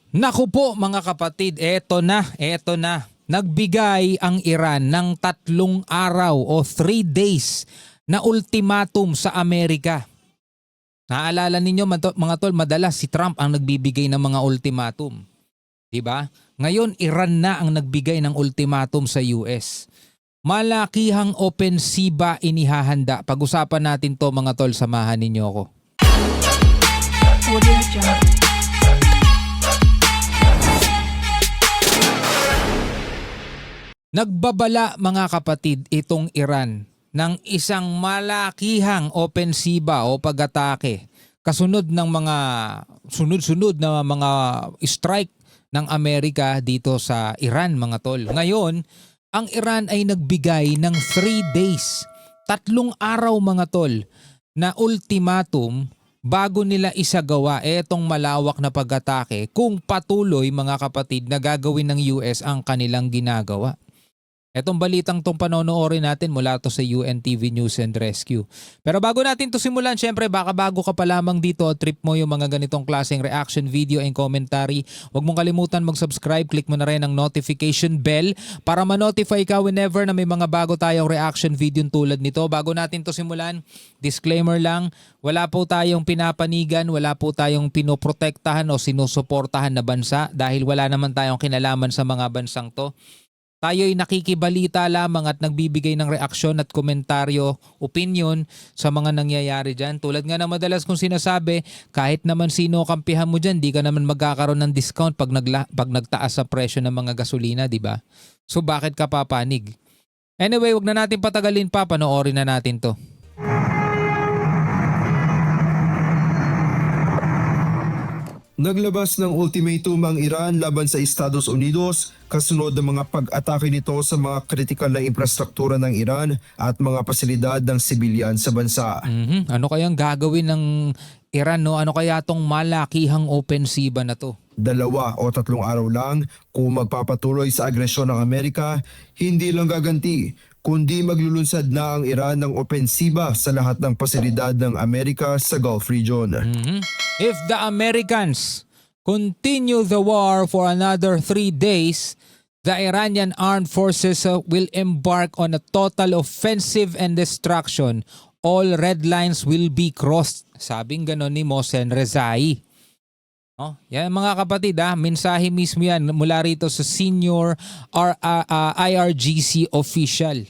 Naku po mga kapatid, eto na, eto na. Nagbigay ang Iran ng 3 araw o 3 days na ultimatum sa Amerika. Naalala ninyo mga tol, madalas si Trump ang nagbibigay ng mga ultimatum. 'Di ba? Ngayon Iran na ang nagbigay ng ultimatum sa US. Malakihang opensiba inihahanda. Pag-usapan natin to mga tol, samahan ninyo ako. Audio Jungle. Nagbabala mga kapatid itong Iran ng isang malakihang opensiba o pag-atake kasunod ng mga sunod-sunod na mga strike ng Amerika dito sa Iran mga tol. Ngayon, ang Iran ay nagbigay ng 3 days, 3 araw mga tol na ultimatum bago nila isagawa etong malawak na pag-atake kung patuloy mga kapatid na gagawin ng US ang kanilang ginagawa. Etong balitang tong panonoorin natin mula to sa UNTV News and Rescue. Pero bago natin to simulan, syempre baka bago ka pa lamang dito, trip mo yung mga ganitong klaseng reaction video and commentary. Huwag mong kalimutan mag-subscribe, click mo na rin ang notification bell para ma-notify ka whenever na may mga bago tayong reaction video tulad nito. Bago natin to simulan, disclaimer lang, wala po tayong pinapanigan, wala po tayong pinoprotektahan o sinusuportahan na bansa dahil wala naman tayong kinalaman sa mga bansang to. Tayo'y nakikibalita lamang at nagbibigay ng reaksyon at komentaryo, opinion sa mga nangyayari dyan. Tulad nga na madalas kong sinasabi, kahit naman sino kampihan mo dyan, di ka naman magkakaroon ng discount pag nagtaas sa presyo ng mga gasolina, di ba? So bakit ka papanig? Anyway, wag na natin patagalin pa, panoorin na natin to. Naglabas ng ultimatum ang Iran laban sa Estados Unidos kasunod ng mga pag-atake nito sa mga kritikal na infrastruktura ng Iran at mga pasilidad ng sibilyan sa bansa. Ano kayang gagawin ng Iran, no? Ano kaya tong malakihang opensiba na to? 2 o 3 araw lang kung magpapatuloy sa agresyon ng Amerika, hindi lang gaganti, kundi maglulunsad na ang Iran ng opensiba sa lahat ng pasilidad ng Amerika sa Gulf region. If the Americans continue the war for another 3 days, the Iranian armed forces will embark on a total offensive and destruction. All red lines will be crossed. Sabing ganon ni Mohsen Rezai. Oh, yan mga kapatid, mensahe mismo yan mula rito sa senior IRGC official.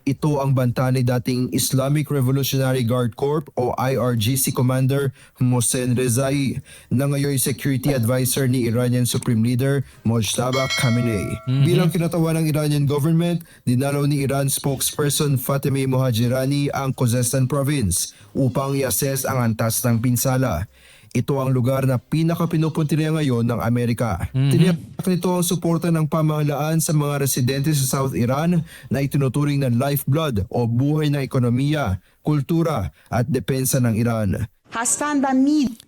Ito ang banta ni dating Islamic Revolutionary Guard Corps o IRGC Commander Mohsen Rezai na ngayon Security Advisor ni Iranian Supreme Leader Mojtaba Khamenei. Bilang kinatawa ng Iranian government, dinalaw ni Iran spokesperson Fatemeh Mohajirani ang Khuzestan Province upang i-assess ang antas ng pinsala. Ito ang lugar na pinaka-pinupuntirya ngayon ng Amerika. Tiniyak nito ang suporta ng pamahalaan sa mga residente sa South Iran na itinuturing na lifeblood o buhay ng ekonomiya, kultura at depensa ng Iran. هستند و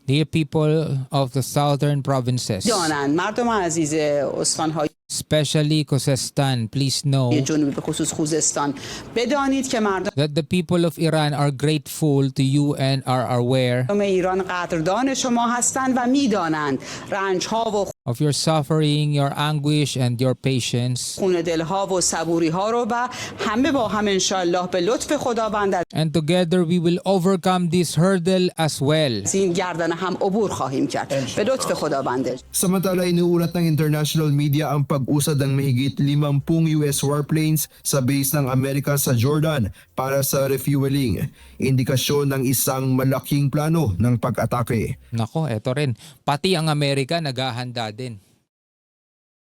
Dear people of the southern provinces, میدانند مردم عزیز استانهای especially Khuzestan, please know جنوبی به خصوص خوزستان بدانید که مردم that the people of Iran are grateful to you and are aware ایران قدردان شما هستند و میدانند رنجها و of your suffering, your anguish, and your patience. خون دلها و صبوری ها رو و همه با هم انشالله به لطف خداوند از And together we will overcome this hurdle as well. این گردن هم عبور خواهیم کرد به لطف خداوند. Samantala inuulat ng international media ang pag-usad ng mahigit 50 US warplanes sa base ng Amerika sa Jordan para sa refueling. Indikasyon ng isang malaking plano ng pag-atake. Nako, eto rin. Pati ang Amerika naghahanda din.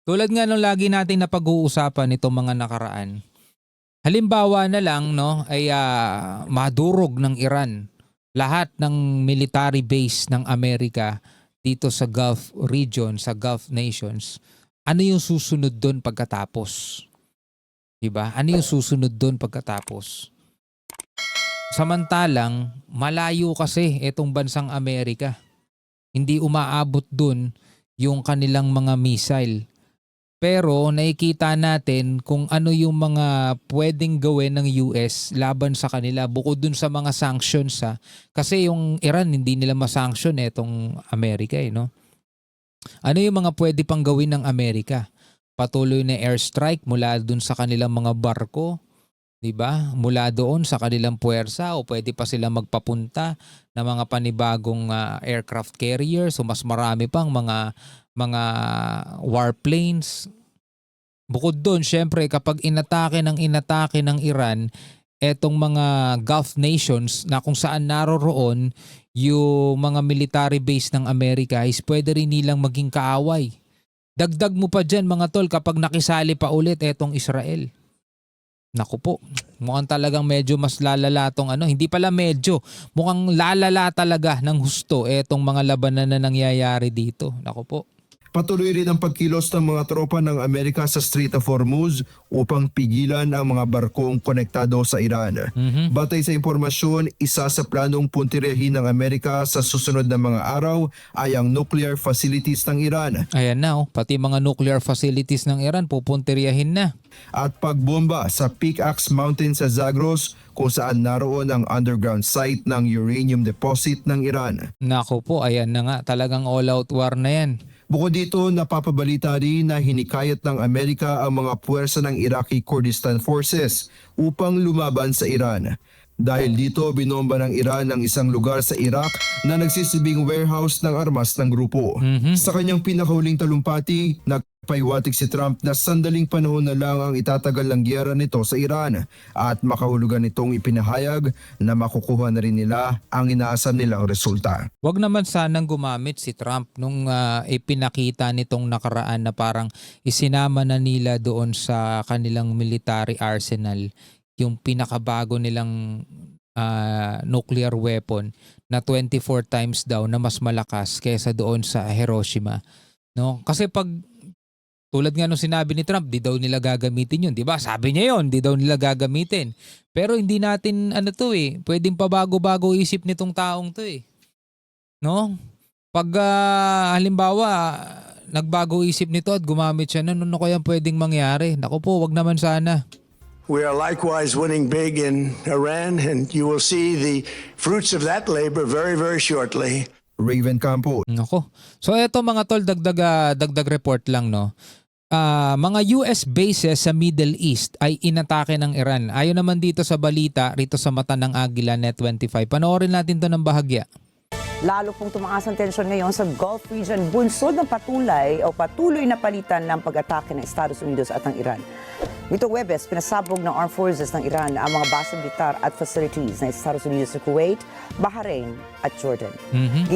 Tulad nga nung lagi natin napag-uusapan itong mga nakaraan. Halimbawa na lang no ay madurog ng Iran lahat ng military base ng Amerika dito sa Gulf region, sa Gulf nations. Ano yung susunod doon pagkatapos? 'Di ba? Ano yung susunod doon pagkatapos? Samantalang malayo kasi itong bansang Amerika. Hindi umaabot doon yung kanilang mga missile. Pero nakikita natin kung ano yung mga pwedeng gawin ng US laban sa kanila bukod dun sa mga sanctions. Kasi yung Iran hindi nila ma-sanction itong Amerika no? Ano yung mga pwede pang gawin ng Amerika? Patuloy na airstrike mula dun sa kanilang mga barko, 'di ba? Mula doon sa kanilang puwersa o pwede pa sila magpapunta ng mga panibagong aircraft carriers o mas marami pang mga warplanes. Bukod doon, syempre kapag inatake ng Iran etong mga Gulf nations na kung saan naroroon yung mga military base ng Amerika is pwede rin nilang maging kaaway. Dagdag mo pa dyan mga tol kapag nakisali pa ulit etong Israel. Naku po, mukhang talagang medyo mas lalala tong hindi pala medyo, mukhang lalala talaga ng husto etong mga labanan na nangyayari dito. Naku po. Patuloy rin ang pagkilos ng mga tropa ng Amerika sa Strait of Hormuz upang pigilan ang mga barkong konektado sa Iran. Batay sa impormasyon, isa sa planong puntiryahin ng Amerika sa susunod na mga araw ay ang nuclear facilities ng Iran. Ayan na pati mga nuclear facilities ng Iran pupuntiryahin na. At pagbomba sa Pickaxe Mountain sa Zagros kung saan naroon ang underground site ng uranium deposit ng Iran. Naku po, ayan na nga, talagang all-out war na yan. Bukod dito, napapabalita rin na hinikayat ng Amerika ang mga puwersa ng Iraqi Kurdistan Forces upang lumaban sa Iran. Dahil dito, binomba ng Iran ang isang lugar sa Iraq na nagsisilbing warehouse ng armas ng grupo. Sa kanyang pinakahuling talumpati, nagpaiwatig si Trump na sandaling panahon na lang ang itatagal ng giyera nito sa Iran at makahulugan nitong ipinahayag na makukuha na rin nila ang inaasam nilang resulta. Wag naman sanang gumamit si Trump nung ipinakita nitong nakaraan na parang isinama na nila doon sa kanilang military arsenal yung pinakabago nilang nuclear weapon na 24 times daw na mas malakas kaysa doon sa Hiroshima. No? Kasi pag tulad nga nung sinabi ni Trump, di daw nila gagamitin yun. Diba? Sabi niya yun, di daw nila gagamitin. Pero hindi natin pwedeng pabago-bago isip nitong taong to eh. No? Pag halimbawa, nagbago isip nito at gumamit siya, ano kaya pwedeng mangyari? Naku po, wag naman sana. We are likewise winning big in Iran, and you will see the fruits of that labor very, very shortly. Raven Campo. Nako. So eto mga tol, dagdag report lang no. Mga US bases sa Middle East ay inatake ng Iran. Ayon naman dito sa balita rito sa Mata ng Agila Net 25. Panoorin natin to ng bahagya. Lalo pong tumaas ang tensyon ngayon sa Gulf region, bunsod ng patuloy na palitan ng pag-atake ng Estados Unidos at ng Iran. Nitong Webes, pinasabog ng Armed Forces ng Iran ang mga base militar at facilities ng Estados Unidos sa Kuwait, Bahrain at Jordan.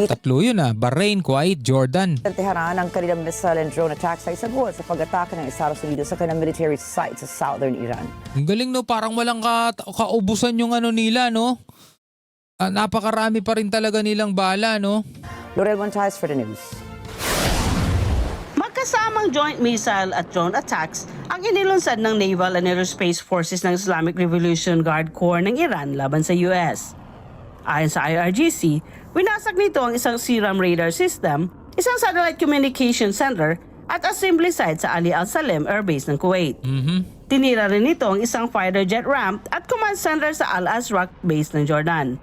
Tatlo yun Bahrain, Kuwait, Jordan. Sa Tehran, ang kanilang missile and drone attacks ay sagot sa pag-atake ng Estados Unidos sa kanilang military sites sa southern Iran. Ang galing no, parang walang kaubusan yung nila no. Napakarami pa rin talaga nilang bala no. Laurel Montais for the news. Magkasamang joint missile at drone attacks ang inilunsad ng Naval and Aerospace Forces ng Islamic Revolution Guard Corps ng Iran laban sa US. Ayon sa IRGC, winasag nito ang isang SIRAM radar system, isang satellite communication center at assembly site sa Ali Al Salem Air Base ng Kuwait. Tinira rin nito ang isang fighter jet ramp at command center sa Al Azraq Base ng Jordan.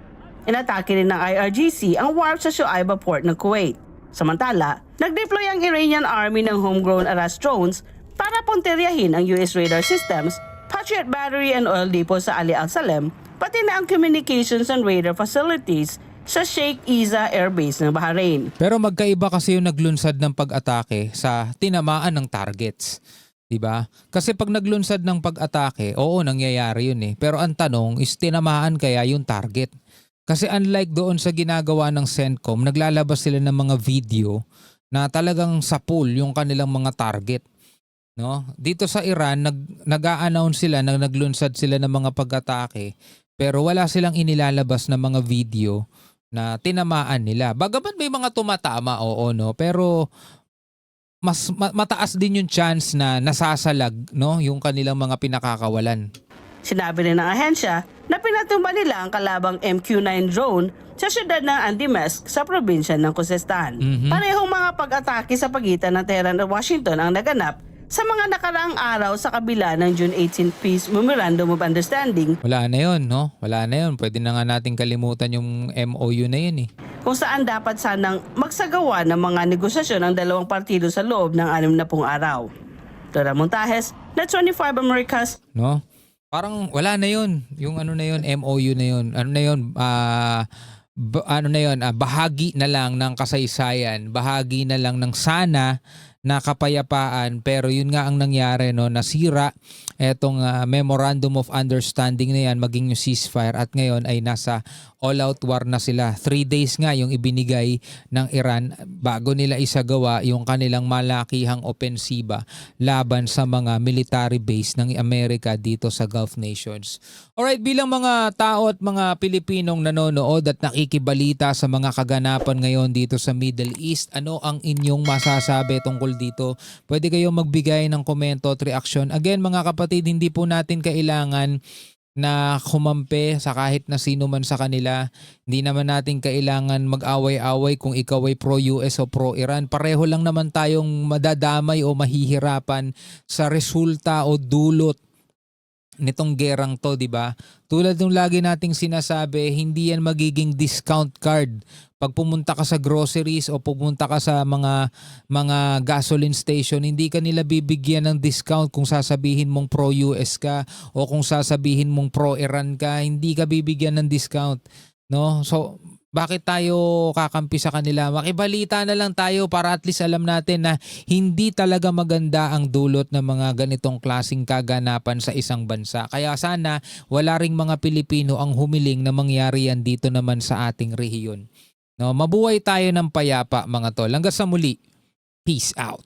Inatake rin ng IRGC ang warp sa Shuaiba Port ng Kuwait. Samantala, nag-deploy ang Iranian Army ng homegrown Aras drones para punteryahin ang US radar systems, Patriot Battery and Oil Depot sa Ali Al Salem, pati na ang communications and radar facilities sa Sheikh Isa Air Base ng Bahrain. Pero magkaiba kasi yung naglunsad ng pag-atake sa tinamaan ng targets. Diba? Kasi pag naglunsad ng pag-atake, oo, nangyayari yun eh. Pero ang tanong is tinamaan kaya yung target. Kasi unlike doon sa ginagawa ng CENTCOM, naglalabas sila ng mga video na talagang sa pool yung kanilang mga target. No? Dito sa Iran, nag-a-announce sila na naglunsad sila ng mga pag-atake pero wala silang inilalabas na mga video na tinamaan nila. Bagaman may mga tumatama, oo, no? Pero mas mataas din yung chance na nasasalag no? Yung kanilang mga pinakakawalan. Sinabi rin ng ahensya na pinatumba nila ang kalabang MQ-9 drone sa syudad ng Andimesk sa probinsya ng Khuzestan. Parehong mga pag-atake sa pagitan ng Tehran at Washington ang naganap sa mga nakaraang araw sa kabila ng June 18 Peace Memorandum of Understanding. Wala na yun, no? Wala na yun. Pwede na nga natin kalimutan yung MOU na yun eh. kung saan dapat sanang magsagawa ng mga negosasyon ang dalawang partido sa loob ng 60 araw. Dora Montajes, Net 25 Americas. No? Parang wala na 'yun. Yung ano na 'yun, MOU na 'yun. Ano na 'yun? Bahagi na lang ng kasaysayan, bahagi na lang ng sana na kapayapaan, pero yun nga ang nangyari, no, nasira etong memorandum of understanding na yan, maging yung ceasefire, at ngayon ay nasa all-out war na sila. 3 days nga yung ibinigay ng Iran bago nila isagawa yung kanilang malakihang opensiba laban sa mga military base ng Amerika dito sa Gulf nations. Alright, bilang mga tao at mga Pilipinong nanonood at nakikibalita sa mga kaganapan ngayon dito sa Middle East, ano ang inyong masasabi tungkol dito? Pwede kayong magbigay ng komento at reaksyon. Again mga kapatid, hindi po natin kailangan na kumampi sa kahit na sino man sa kanila. Hindi naman natin kailangan mag-away-away kung ikaw ay pro-US o pro-Iran. Pareho lang naman tayong madadamay o mahihirapan sa resulta o dulot nitong gerang to, di ba? Tulad ng lagi nating sinasabi, hindi yan magiging discount card. Pag pumunta ka sa groceries o pumunta ka sa mga gasoline station, hindi ka nila bibigyan ng discount kung sasabihin mong pro-US ka o kung sasabihin mong pro-Iran ka, hindi ka bibigyan ng discount, no? So bakit tayo kakampi sa kanila? Makibalita na lang tayo para at least alam natin na hindi talaga maganda ang dulot ng mga ganitong klaseng kaganapan sa isang bansa. Kaya sana wala ring mga Pilipino ang humiling na mangyari yan dito naman sa ating rehiyon. No, mabuhay tayo ng payapa mga tol. Hanggang sa muli. Peace out.